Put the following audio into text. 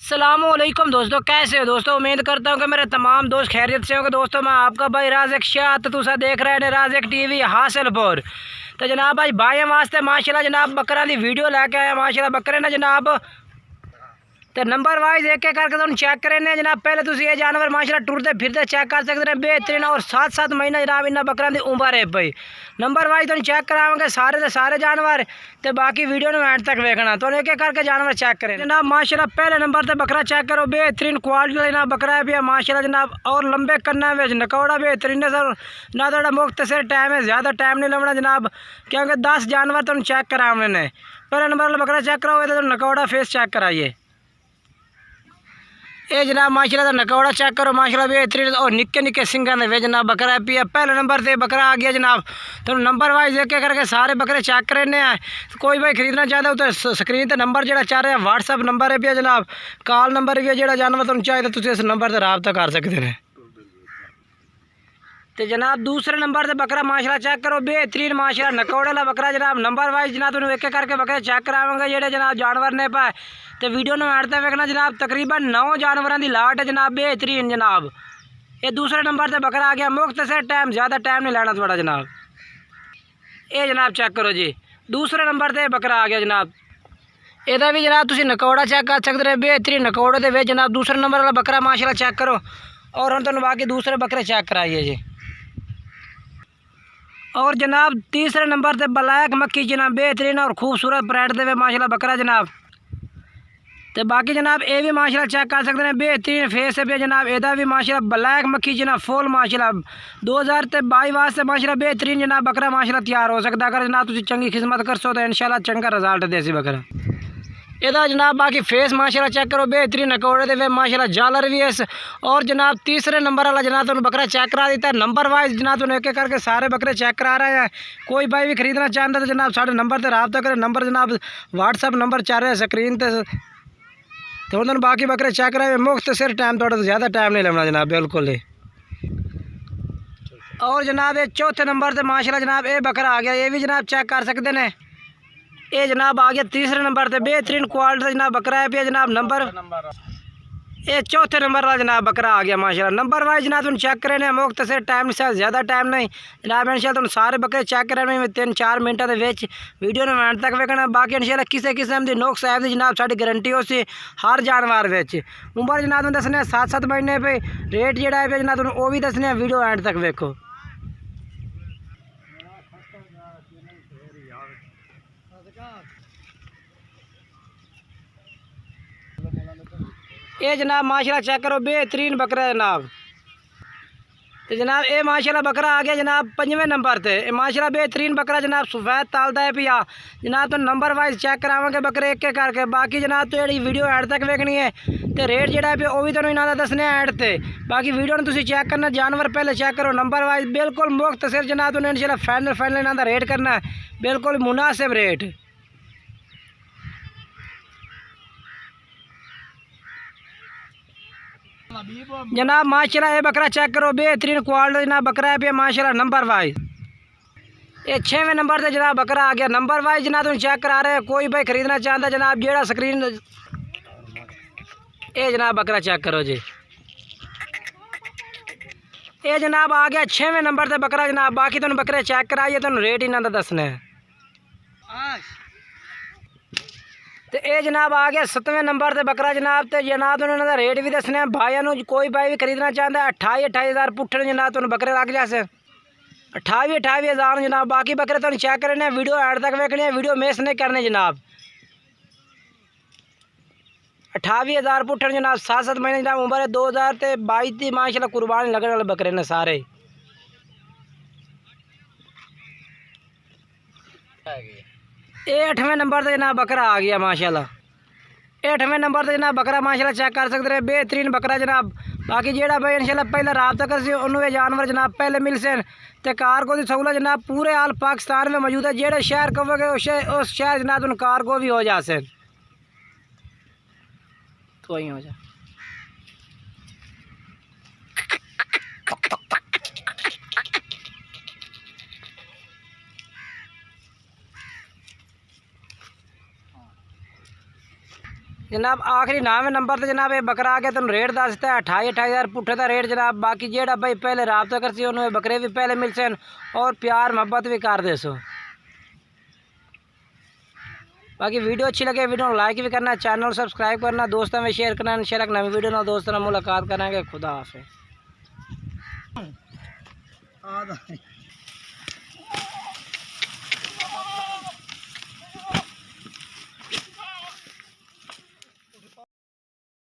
सलामुअलैकुम दोस्तों, कैसे हो दोस्तों। उम्मीद करता हूँ कि मेरे तमाम दोस्त खैरियत से होंगे। दोस्तों मैं आपका भाई राज़िक शाह, तो तुसा देख रहे हैं राज़िक टीवी हासिलपुर। तो जनाब भाई वास्ते माशाल्लाह जनाब बकरा की वीडियो लेके आया। माशाल्लाह बकरे ने जनाब तो नंबर वाइज एक एक करके तुम चेक करें जनाब। पहले तुम ये जानवर माशाल्लाह टुरते फिरते चेक कर सकते हैं, बेहतरीन। और 7-7 महीना जनाब इन्होंने बकरा की उम्र है भाई। नंबर वाइज तुम चेक कराओगे सारे के सारे जानवर, तो बाकी वीडियो में एंड तक देखना। तो एक एक करके जानवर चेक करें जनाब। माशाल्लाह पहले नंबर पर बकरा चेक करो, बेहतरीन क्वालिटी जनाब बकरा है भी माशाल्लाह जनाब। और लंबे कन्ना में नकौड़ा बेहतरीन है सर ना। थोड़ा मुख्तसर टाइम है, ज़्यादा टाइम नहीं लगना जनाब, क्योंकि 10 जानवर तुम चेक कराओगे ने। पहले नंबर वाला बकरा चेक कराओगे तो नकौड़ा फेस चेक कराइए। ये जनाब माशाल्लाह नकौड़ा चेक करो माशाल्लाह बेहतरीन। और निक्के निक्के सिंगन वे जनाब बकरा पिया। पहले नंबर से बकरा आ गया जनाब। तो नंबर वाइज एक एक करके सारे बकरे चेक करने हैं। तो कोई भाई खरीदना चाहता हो तो स्क्रीन पर नंबर जो चाह रहे हैं व्हाट्सअप नंबर है पिया जनाब। कॉल नंबर भी है जो जानवर तुम चाहे तो इस नंबर से रब्ता कर सकते हैं। तो जनाब दूसरे नंबर से बकरा माशाल्लाह चेक करो, बेहतरीन माशाल्लाह नकौड़े वाला बकरा जनाब। नंबर वाइज जनाब तुम एक एक करके बकरे चेक कराओगे जेडे जनाब जानवर ने पाए। तो वीडियो में एंड तक देखना जनाब। तकरीबन 9 जानवरों की लाट है जनाब, बेहतरीन जनाब। ये दूसरे नंबर से बकरा आ गया मुख्तसर टाइम, ज़्यादा टाइम नहीं लेना थोड़ा जनाब। ये जनाब चेक करो जी, दूसरे नंबर से बकरा आ गया जनाब। ਇਹਦਾ भी जनाब तुम नकौड़ा चेक कर सकते हो, बेहतरीन नकौड़े के ਵਿੱਚ जनाब। दूसरे नंबर वाला बकरा माशाल्लाह चेक करो। और हम तुम बाकी दूसरे बकरे चेक कराइए जी। और जनाब तीसरे नंबर से ब्लैक मक्खी जनाब, बेहतरीन और खूबसूरत ब्रांड दे माशाल्लाह बकरा जनाब। तो बाकी जनाब ये भी माशाल्लाह चेक कर सकते हैं, बेहतरीन फेस है भी जनाब। एदा भी माशाल्लाह ब्लैक मक्खी जनाब फुल माशाल्लाह 2022 वास्ते माशाल्लाह बेहतरीन जनाब बकरा माशाल्लाह तैयार हो सकता। अगर जनाब तुम चंगी खिदमत कर सो तो इंशाल्लाह चंगा रिजल्ट देसी बकरा। ਇਹਦਾ जनाब बाकी फेस माशाल्लाह चेक करो, बेहतरीन नकौड़े दे माशाल्लाह जालर भी है। और जनाब तीसरे नंबर वाला जनाब तुम बकरा चेक करा देता है। नंबर वाइज जनाब तुम एक एक करके सारे बकरे चेक करा रहे हैं। कोई भाई भी खरीदना चाहता तो जनाब साढ़े नंबर से रब्ता करें। नंबर जनाब व्हाट्सअप नंबर चल रहा है स्क्रीन पर। तो उन्होंने बाकी बकरे चेक कराए मुख्तसर टाइम, थोड़ा ज़्यादा टाइम नहीं लगना जनाब बिल्कुल ही। और जनाब ये चौथे नंबर से माशाल्लाह जनाब ये बकरा आ गया, ये भी जनाब चेक कर सकते हैं। ये जनाब आ गया तीसरे नंबर पे, बेहतरीन क्वालिटी जनाब बकरा है पे जनाब। नंबर ये चौथे नंबर वाला जनाब बकरा आ गया माशाल्लाह। नंबर वाइज जनाब तुम चेक करें मुख्तसर टाइम से, ज़्यादा टाइम नहीं जनाब। इंशाल्लाह तुम सारे बकरे चेक करें 3-4 मिनटों के विच। वीडियो में एंड तक वेखना। बाकी इंशाल्लाह किसी किस्म की नुक्स ऐब की जनाब साड़ी गारंटी हो सी हर जानवर विच। उम्र जनाब तुम दसने 7-7 महीने पे। रेट जोड़ा है जनाब तुम वो भी दसने, वीडियो एंड तक वेखो। ये जनाब माशाल्लाह चेक करो, बेहतरीन बकरा जनाब। तो जनाब ये माशाल्लाह बकरा आ गया जनाब 5वें नंबर पे। माशाल्लाह बेहतरीन बकरा जनाब सफ़ेद तालदा है पिया जनाब। तो नंबर वाइज चेक करावे बकरे एक एक करके। बाकी जनाब तो ये वीडियो एंड तक वेखनी है। तो रेट जोड़ा है वह भी तुम इन्होंने दसने एंड से। बाकी वीडियो तुम चेक करना, जानवर पहले चेक करो। नंबर वाइज बिल्कुल मुख्तसर जनाब तुमने इंशाल्लाह फाइनल इन्हों का रेट करना है, बिल्कुल मुनासिब रेट। जनाब माशाल्लाह ये बकरा चेक करो, बेहतरीन क्वालिटी जनाब बकरा है पे माशाल्लाह। नंबर वाइज ये 6वें नंबर से जनाब बकरा आ गया। नंबर वाइज जनाब तुम चेक करा रहे हैं। कोई भाई खरीदना चाहता जनाब जेड़ा स्क्रीन ये जनाब बकरा चेक करो जी। ये जनाब आ गया 6वें नंबर से बकरा जनाब। बाकी तुम बकरे चेक कराइए, तुम रेट इन्हों का दसना है। तो ये जनाब आ गया 7वें नंबर से बकरा जनाब। तो जनाब उन्होंने रेट भी दसने भाइयों। कोई भाई भी खरीदना चाहता है 28,000 पुट्ठे जनाब तुम बकरे लग जासे 28,000 जनाब। बाकी बकरे तुम चेक करने, वीडियो एंड तक वेखने, वीडियो मिस नहीं करने जनाब। 28,000 पुट्ठे जनाब, 7-7 महीने जनाब उम्र है। 2022 की माशाल्लाह कुर्बानी लगने वाले बकरे ने सारे। ये 8वें नंबर से जनाब बकरा आ गया माशाल्लाह। 8वें नंबर से जनाब बकरा माशाल्लाह चेक कर सकते हैं, बेहतरीन बकरा जनाब। बाकी जेड़ा भाई इंशाल्लाह पहले रब्ता कर उन्होंने जानवर जनाब पहले मिल से। तो कारगो की सहूलत जनाब पूरे आल पाकिस्तान में मौजूद है। जेड़े शहर कहोगे उस शहर जनाब तुम कारगो भी हो जासे। तो वही हो जा जनाब आखिरी 9वें नंबर तो जनाब ये बकरा आ गया तुम रेट दसता है 28,000 पुट्ठे का रेट जनाब। बाकी जेड़ा भाई पहले रबता कर सी उन्होंने बकरे भी पहले मिल सन और प्यार मोहब्बत भी कर दे सो। बाकी वीडियो अच्छी लगे वीडियो लाइक भी करना, चैनल सब्सक्राइब करना, दोस्तों में शेयर करना। इंशाल्लाह नवी वीडियो ना दोस्तों मुलाकात करेंगे। खुदा हाफिज़।